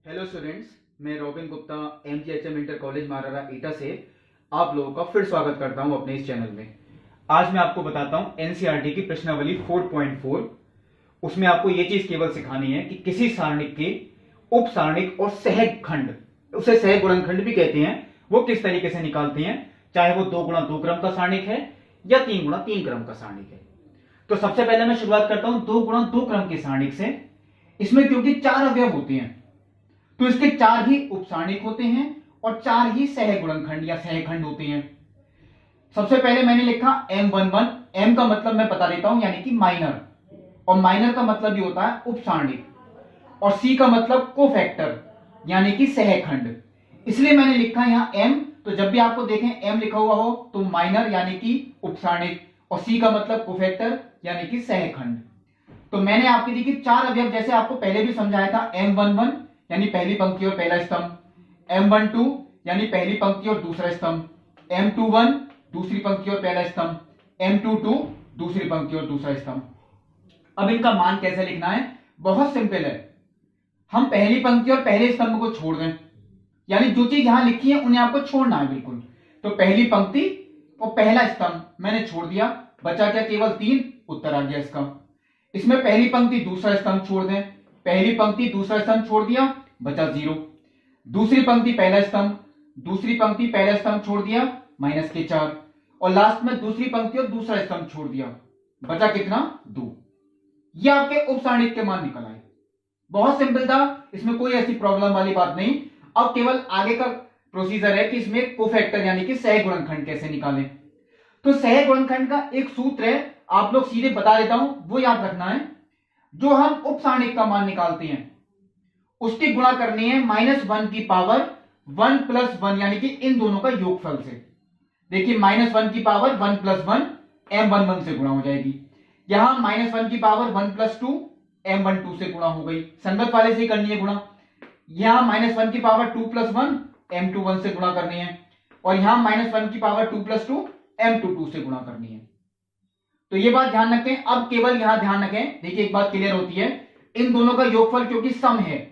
Hello students, मैं Robin Gupta MGHM inter college Marhara Etah से आप लोगों का फिर स्वागत करता हूं अपने इस चैनल में। आज मैं आपको बताता हूं एनसीईआरटी की प्रश्नावली 4.4। उसमें आपको ये चीज केवल सिखानी है कि किसी सारणिक के उप सारणिक और सहखंड, उसे सहगुणनखंड भी कहते हैं, वो किस तरीके से निकालते हैं, चाहे वो 2 गुणा 2 क्रम का सारणिक है या 3 गुणा 3 क्रम का सारणिक है। तो सबसे पहले मैं शुरुआत करता हूं 2 गुणा 2 क्रम के सारणिक से। इसमें क्योंकि 4 अवयव होते हैं तो इसके 4 ही उपसारणिक होते हैं और 4 ही सहगुणनखंड या सहखंड होते हैं। सबसे पहले मैंने लिखा M11। M का मतलब मैं बता देता हूं, यानी कि माइनर, और माइनर का मतलब भी होता है उपसारणिक, और C का मतलब कोफैक्टर यानी कि सहखंड। इसलिए मैंने लिखा यहां M। तो जब भी आपको देखें M लिखा हुआ हो तो माइनर यानी कि उपसारणिक, और C का मतलब कोफैक्टर यानी कि सहखंड। तो मैंने आपकी देखी 4 अवयव, जैसे आपको पहले भी समझाया था, M11 यानी पहली पंक्ति और पहला स्तंभ, M12 यानी पहली पंक्ति और दूसरा स्तंभ, M21 दूसरी पंक्ति और पहला स्तंभ, M22 दूसरी पंक्ति और दूसरा स्तंभ। अब इनका मान कैसे लिखना है? बहुत सिंपल है। हम पहली पंक्ति और पहले स्तंभ को छोड़ दें, यानी जो चीज यहां लिखी है उन्हें आपको छोड़ना है बिल्कुल। तो पहली पंक्ति और पहला स्तंभ मैंने छोड़ दिया, बचा क्या? केवल 3। उत्तर आ गया इसका। इसमें पहली पंक्ति दूसरा स्तंभ छोड़ दें, पहली पंक्ति दूसरा स्तंभ छोड़ दिया, बचा 0। दूसरी पंक्ति पहला स्तंभ, दूसरी पंक्ति पहला स्तंभ छोड़ दिया, -4। और लास्ट में दूसरी पंक्ति और दूसरा स्तंभ छोड़ दिया, बचा कितना? 2। ये आपके उपसारणिक के मान निकल आए। बहुत सिंपल था, इसमें कोई ऐसी प्रॉब्लम वाली बात नहीं। अब केवल आगे का प्रोसीजर है कि इसमें कोफैक्टर यानी कि सहगुणनखंड कैसे निकालें। तो सहगुणनखंड का एक सूत्र है, आप लोग सीधे बता देता हूं, वो याद रखना है। जो हम उपसारणिक का मान निकालते हैं उसकी गुणा करनी है -1 की पावर 1 + 1, यानी कि इन दोनों का योगफल से। देखिए -1 की पावर 1 + 1 M11 से गुणा हो जाएगी। यहां -1 की पावर 1 + 2 M12 से गुणा हो गई, संगत वाले से करनी है गुणा। यहां -1 की पावर 2 + 1 M21 से गुणा करनी है, और यहां -1 की पावर 2 + 2 M22 से गुणा करनी है। तो ये बात ध्यान रखें। अब केवल यहां ध्यान रखें, देखिए एक बात क्लियर होती है, इन दोनों का योगफल क्योंकि सम है,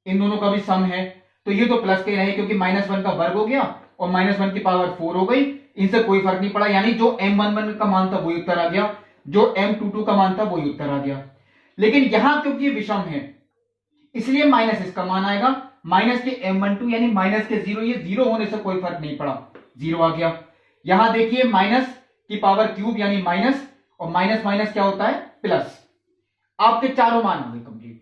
इन दोनों का भी सम है, तो ये तो प्लस के रहे, क्योंकि -1 का वर्ग हो गया और -1 की पावर 4 हो गई, इनसे कोई फर्क नहीं पड़ा। यानी जो M11 का मान था वही उत्तर आ गया, जो M22 का मान था वही उत्तर आ गया। लेकिन यहां क्योंकि विषम है इसलिए माइनस इसका मान आएगा, माइनस के M12 यानी माइनस के 0, ये 0 होने से कोई फर्क नहीं पड़ा, 0 आ गया। यहां देखिए माइनस की पावर क्यूब यानी माइनस, और माइनस माइनस क्या होता है? प्लस। आपके चारों मान आ गए कंप्लीट।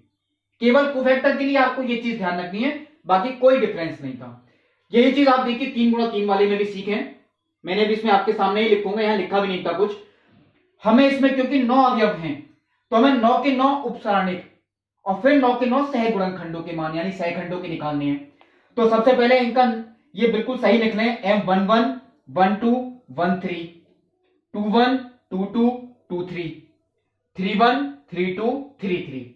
केवल कोफैक्टर के लिए आपको ये चीज ध्यान रखनी है, बाकी कोई डिफरेंस नहीं था। यही चीज आप देखिए 3 गुणा 3 वाले में भी सीखे, मैंने भी इसमें आपके सामने ही लिखूंगा, यहां लिखा भी नहीं था कुछ। हमें इसमें क्योंकि 9 अवयव हैं तो हमें 9 के 9 उपसारणिक और फिर 9 के 9 सहगुणनखंडों के मान यानी सहखंडों के निकालने हैं। तो सबसे पहले इनका ये बिल्कुल सही लिख लें, M11 12 13, 21 22 23, 31 32 33।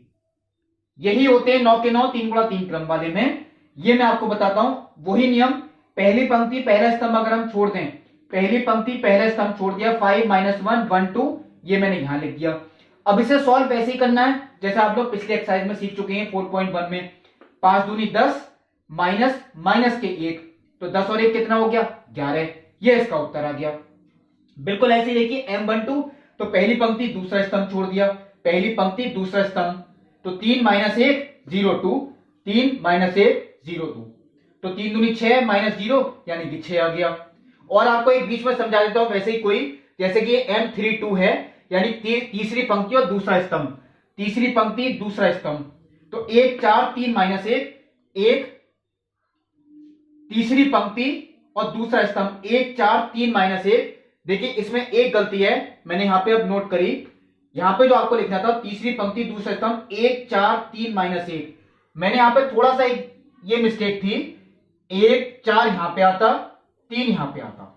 यही होते हैं 9 के 9 3 गुणा 3 क्रम वाले में। ये मैं आपको बताता हूं वही नियम। पहली पंक्ति पहला स्तंभ अगर हम छोड़ दें, पहली पंक्ति पहला स्तंभ छोड़ दिया, 5 -1 1 2, ये मैंने यहां लिख दिया। अब इसे सॉल्व वैसे ही करना है जैसे आप लोग पिछले एक्सरसाइज में सीख चुके हैं 4.1 में। 5 दूनी 10 माइनस माइनस के 1, तो 10 और 1 कितना हो गया? 11। ये इसका उत्तर आ गया। बिल्कुल ऐसे ही देखिए M12, तो पहली पंक्ति दूसरा स्तंभ छोड़ दिया, पहली पंक्ति दूसरा स्तंभ, तो 3 - 1 0 2, 3 - 1 0 2, तो 3 दूनी 6 -0 यानी कि 6 आ गया। और आपको एक बीच में समझा देता हूं वैसे ही कोई, जैसे कि M32 है, यानी तीसरी पंक्ति और दूसरा स्तंभ, तीसरी पंक्ति दूसरा स्तंभ, तो 1 4 3 - 1 1, तीसरी पंक्ति और दूसरा स्तंभ 1 4 3 - 1। देखिए इसमें एक गलती है, मैंने यहां पे अब नोट करी, यहां पे जो आपको लिखना था तीसरी पंक्ति दूसरा स्तंभ 1 4 3 - 1, मैंने यहां पे थोड़ा सा ये मिस्टेक थी, 1 4 यहां पे आता, 3 यहां पे आता।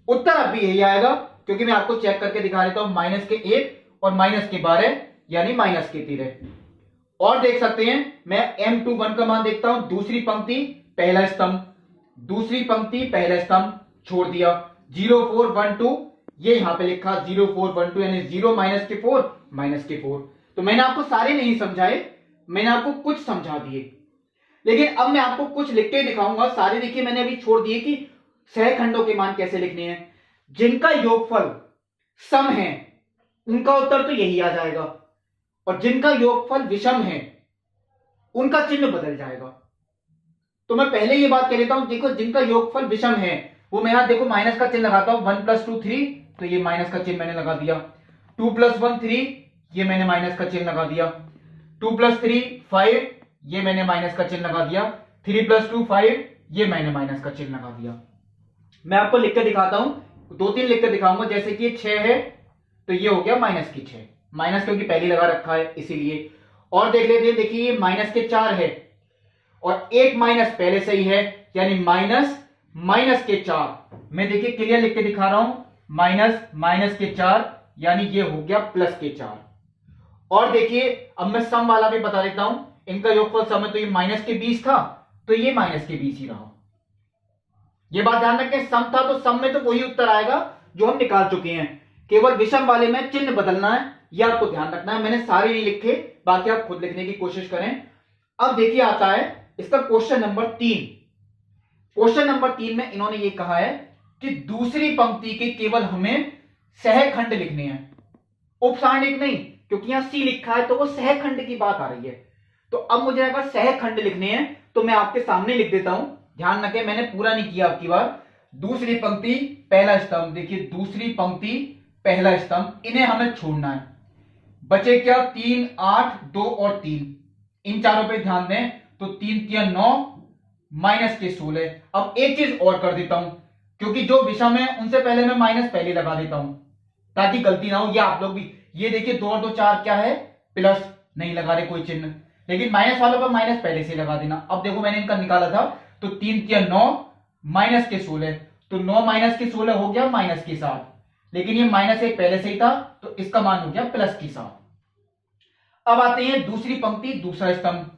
उत्तर अब भी यही आएगा, क्योंकि मैं आपको चेक करके दिखा देता हूं, -1 और -12 यानी -13। और देख सकते हैं मैं M21 का मान देखता हूं, दूसरी पंक्ति पहला स्तंभ, दूसरी पंक्ति पहला स्तंभ छोड़ दिया, 0 4 1 2, ये यहां पे लिखा 0 4 1 2, यानी 0 -4 -4। तो मैंने आपको सारे नहीं समझाए, मैंने आपको कुछ समझा दिए। लेकिन अब मैं आपको कुछ लिख के दिखाऊंगा। सारे देखिए मैंने अभी छोड़ दिए कि सहखंडों के मान कैसे लिखने हैं। जिनका योगफल सम है उनका उत्तर तो यही आ जाएगा, और जिनका योगफल विषम है उनका चिन्ह बदल जाएगा। तो मैं पहले ये बात कह लेता हूं, देखो जिनका योगफल विषम है वो मैं यहां देखो माइनस का चिन्ह लगाता हूं। 1 + 2 3, तो ये माइनस का चिन्ह मैंने लगा दिया। 2 + 1 3, ये मैंने माइनस का चिन्ह लगा दिया। 2 + 3 5, ये मैंने माइनस का चिन्ह लगा दिया। 3 + 2 5, ये मैंने माइनस का चिन्ह लगा दिया। मैं आपको लिख कर दिखाता हूं, 2-3 लिख कर दिखाऊंगा। जैसे कि 6 है तो ये हो गया माइनस की 6, माइनस क्योंकि पहले लगा रखा है इसीलिए। और देख लेते हैं, देखिए ये माइनस के 4 है और एक माइनस पहले से ही है, यानी माइनस के 4। मैं देखिए क्लियर लिख के दिखा रहा हूं, माइनस के 4, यानी ये हो गया प्लस के 4। और देखिए अब मैं सम वाला भी बता देता हूं, इनका योगफल सम है तो ये माइनस के 20 था, तो ये माइनस के 20 ही रहा। ये बात ध्यान रखें, सम था तो सम में तो वही उत्तर आएगा जो हम निकाल चुके हैं। केवल विषम वाले में चिन्ह बदलना है, यह आपको ध्यान रखना है। मैंने सारे नहीं लिखे, बाकी आप खुद लिखने की कोशिश करें। अब देखिए आता है इसका क्वेश्चन नंबर 3। क्वेश्चन नंबर 3 में इन्होंने ये कहा है कि दूसरी पंक्ति के केवल हमें सहखंड लिखने हैं, उपसारणिक नहीं, क्योंकि यहां सी लिखा है तो वो सहखंड की बात आ रही है। तो अब मुझे अगर सहखंड लिखने हैं तो मैं आपके सामने लिख देता हूं। ध्यान रखें मैंने पूरा नहीं किया आपकी बार। दूसरी पंक्ति पहला स्तंभ, देखिए दूसरी पंक्ति पहला स्तंभ, इन्हें हमें छोड़ना है। बचे क्या, 3 8 2 और 3, इन चारों पे ध्यान दें। तो 3 3 9 माइनस के 16। अब एक चीज और कर देता हूं, क्योंकि जो विषम है उनसे पहले मैं माइनस पहले लगा देता हूं ताकि गलती ना हो। ये आप लोग भी ये देखिए 2 और 2 4 क्या है, प्लस, नहीं लगा रहे कोई चिन्ह, लेकिन माइनस वालों पर माइनस पहले से लगा देना। अब देखो मैंने इनका निकाला था, तो 3 3 9 माइनस के 16, तो 9 माइनस के 16 हो गया माइनस के 7, लेकिन ये माइनस एक पहले से ही था तो इसका मान हो गया प्लस की 7। अब आते हैं दूसरी पंक्ति दूसरा स्तंभ,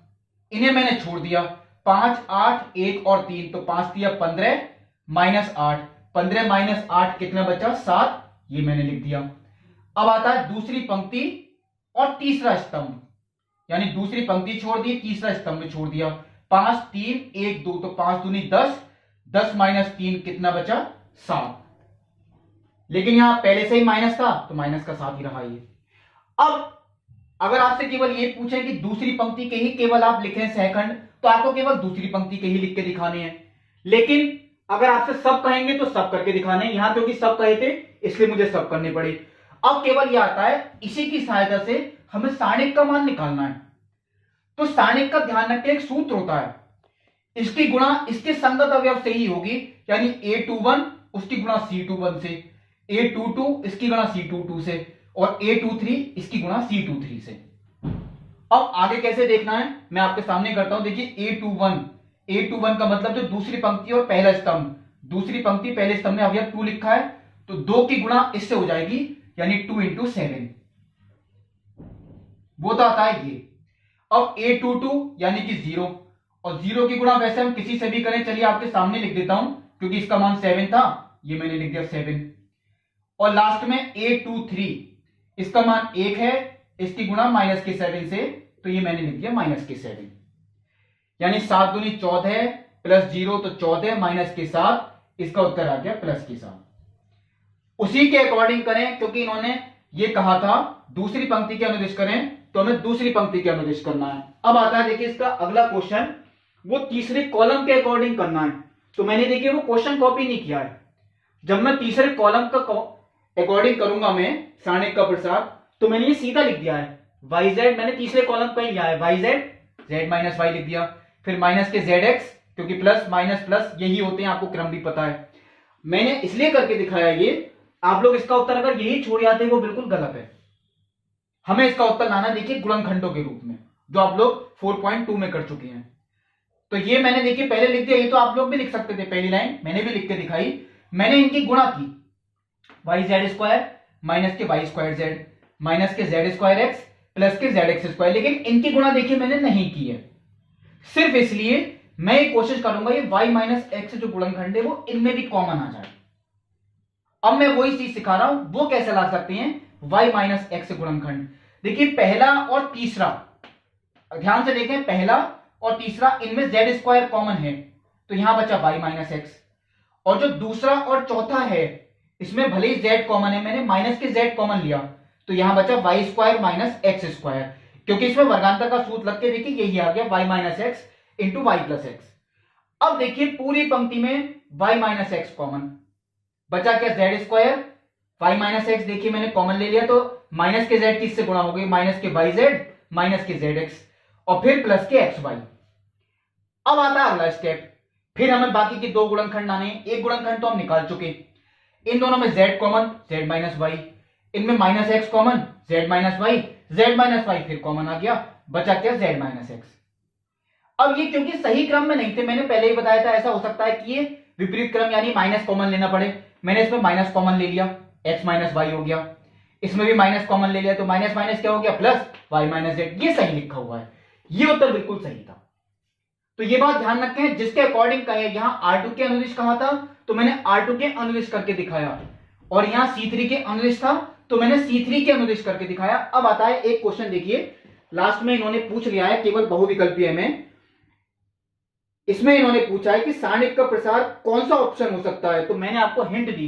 इन्हें मैंने छोड़ दिया। 5 8 1 और 3, तो 5 दिया 15 माइनस 8, 15 माइनस 8 कितना बचा, 7, ये मैंने लिख दिया। अब आता है दूसरी पंक्ति और तीसरा स्तंभ, यानी दूसरी पंक्ति छोड़ दी, तीसरा स्तंभ में छोड़ दिया। 5 3 1 2, तो 5 दूनी 10, 10 माइनस 3 कितना बचा, 7, लेकिन यहां पहले से ही माइनस था तो माइनस का 7 ही रहा ये। अब अगर आपसे केवल ये पूछें कि दूसरी पंक्ति के ही केवल आप लिखें सहखंड, तो आपको केवल दूसरी पंक्ति के ही लिख के दिखाने हैं। लेकिन अगर आपसे सब कहेंगे तो सब करके दिखाने हैं। यहां क्योंकि सब कहे थे इसलिए मुझे सब करने पड़े। अब केवल यह आता है, इसी की सहायता से हमें सारणिक का मान निकालना है। तो सारणिक का ध्यान रखते एक सूत्र होता है, इसकी गुणा इसके संगत अवयव से ही होगी, यानी A21 उसकी गुणा C21 से, A22 इसकी गुणा C22 से, और A23 इसकी गुणा C23 से। अब आगे कैसे देखना है मैं आपके सामने करता हूं। देखिए A21 का मतलब जो दूसरी पंक्ति और पहला स्तंभ, दूसरी पंक्ति पहले स्तंभ में अवयव 2 लिखा है तो 2 की गुणा इससे हो जाएगी, यानी 2 × 7, वो तो आता है ये। अब A22 यानी कि 0, और 0 की गुणा वैसे हम किसी से भी करें, चलिए आपके सामने लिख देता हूं क्योंकि इसका मान 7 था, ये मैंने लिख दिया 7। और लास्ट में A23, इसका मान 1 है, इसकी गुणा माइनस के 7 से, तो ये मैंने लिख दिया माइनस के 7, यानी 7 दूनी 14 प्लस 0 तो 14 माइनस के 7, इसका उत्तर आ गया प्लस के 7। उसी के अकॉर्डिंग करें, क्योंकि इन्होंने ये कहा था दूसरी पंक्ति के अनुदिश करें, तो हमें दूसरी पंक्ति के अनुदिश करना है। अब आता है देखिए इसका अगला क्वेश्चन, वो तीसरे कॉलम के अकॉर्डिंग करना है। तो मैंने देखिए वो क्वेश्चन कॉपी नहीं किया है। जब मैं तीसरे कॉलम का अकॉर्डिंग करूंगा मैं सारणिक का प्रसार, तो मैंने ये सीधा लिख दिया है वाई जेड, मैंने तीसरे कॉलम पर ही लिया है Y Z, Z minus Y लिख दिया, फिर माइनस के जेड एक्स, क्योंकि प्लस माइनस प्लस यही होते हैं, आपको क्रम भी पता है। मैंने इसलिए करके दिखाया ये, आप लोग इसका उत्तर अगर यही छोड़ जाते हैं वो बिल्कुल गलत है। हमें इसका उत्तर लाना देखिए गुणनखंडों के रूप में, जो आप लोग 4.2 में कर चुके हैं। तो ये मैंने देखिए पहले लिख दिया, ये तो आप लोग भी लिख सकते थे, पहली लाइन मैंने भी लिख के दिखाई। मैंने इनकी गुणा की, वाई जेड स्क्वायर माइनस के वाई स्क्वायर जेड माइनस के जेड स्क्वायर एक्स प्लस के जेड एक्स स्क्वायर, लेकिन इनकी गुणा देखिए मैंने नहीं की है, सिर्फ इसलिए मैं ये कोशिश करूंगा ये y माइनस एक्स जो गुणनखंड है वो इनमें भी कॉमन आ जाए। अब मैं वही चीज सिखा रहा हूं, वो कैसे ला सकते हैं y माइनस एक्स गुणनखंड। देखिए पहला और तीसरा, ध्यान से देखें, पहला और तीसरा इनमें जेड स्क्वायर कॉमन है, तो यहां बचा वाई माइनस एक्स। और जो दूसरा और चौथा है इसमें भले ही जेड कॉमन है, मैंने माइनस के जेड कॉमन लिया, तो यहां बचा Y square minus X square, क्योंकि इसमें वर्गांतर का सूत्र लग के देखिए यही आ गया Y minus X into Y plus X. अब देखिए पूरी पंक्ति में वाई माइनस एक्स कॉमन, बचा क्या Z square, Y minus X देखिए मैंने कॉमन ले लिया, तो माइनस के जेड किससे गुणा हो गई, माइनस के वाई जेड माइनस के जेड एक्स और फिर प्लस के एक्स वाई। अब आता है अगला स्टेप, फिर हमें बाकी के दो गुणनखंड लाने, एक गुणनखंड तो हम निकाल चुके, इन दोनों में z common z minus Y, इनमें minus X common z minus Y फिर कॉमन आ गया, बचा क्या z माइनस एक्स। अब ये क्योंकि सही क्रम में नहीं थे, मैंने पहले ही बताया था ऐसा हो सकता है कि ये विपरीत क्रम यानी माइनस कॉमन लेना पड़े, मैंने इसमें माइनस कॉमन ले लिया, x माइनस वाई हो गया, इसमें भी माइनस कॉमन ले लिया, तो माइनस माइनस क्या हो गया प्लस वाई माइनस जेड, ये सही लिखा हुआ है, ये उत्तर बिल्कुल सही था। तो ये बात ध्यान रखें, जिसके अकॉर्डिंग कहे, यहां R2 के अनुदिश कहा था तो मैंने R2 के अनुदिश करके दिखाया, और यहां C3 के अनुदिश था तो मैंने C3 के अनुदिश करके दिखाया। अब आता है एक क्वेश्चन, देखिए लास्ट में इन्होंने पूछ लिया है केवल बहुविकल्पीय में, इसमें इन्होंने पूछा है कि सारणिक का प्रसार कौन सा ऑप्शन हो सकता है, तो मैंने आपको हिंट दी,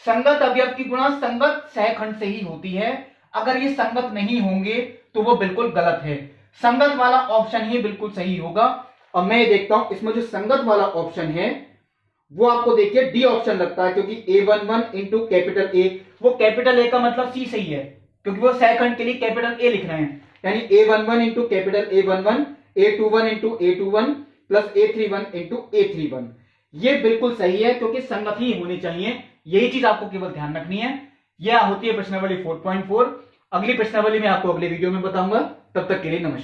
संगत अवयव की गुणा संगत सहखंड से ही होती है, अगर ये संगत नहीं होंगे तो वो बिल्कुल गलत है, संगत वाला ऑप्शन ही बिल्कुल सही होगा। अब मैं देखता हूं इसमें जो संगत वाला ऑप्शन है वो आपको देखिए डी ऑप्शन लगता है, क्योंकि A11 इंटू कैपिटल ए, वो कैपिटल ए का मतलब सी सही है, क्योंकि वो सहखंड के लिए कैपिटल ए लिख रहे हैं, यानी A11 into capital A11, A21 into A21 plus A31 into A31, ये बिल्कुल सही है क्योंकि संगत ही होनी चाहिए, यही चीज आपको केवल ध्यान रखनी है। यह होती है प्रश्नावली 4.4। अगली प्रश्नावली में आपको अगले वीडियो में बताऊंगा, तब तक के लिए नमस्कार।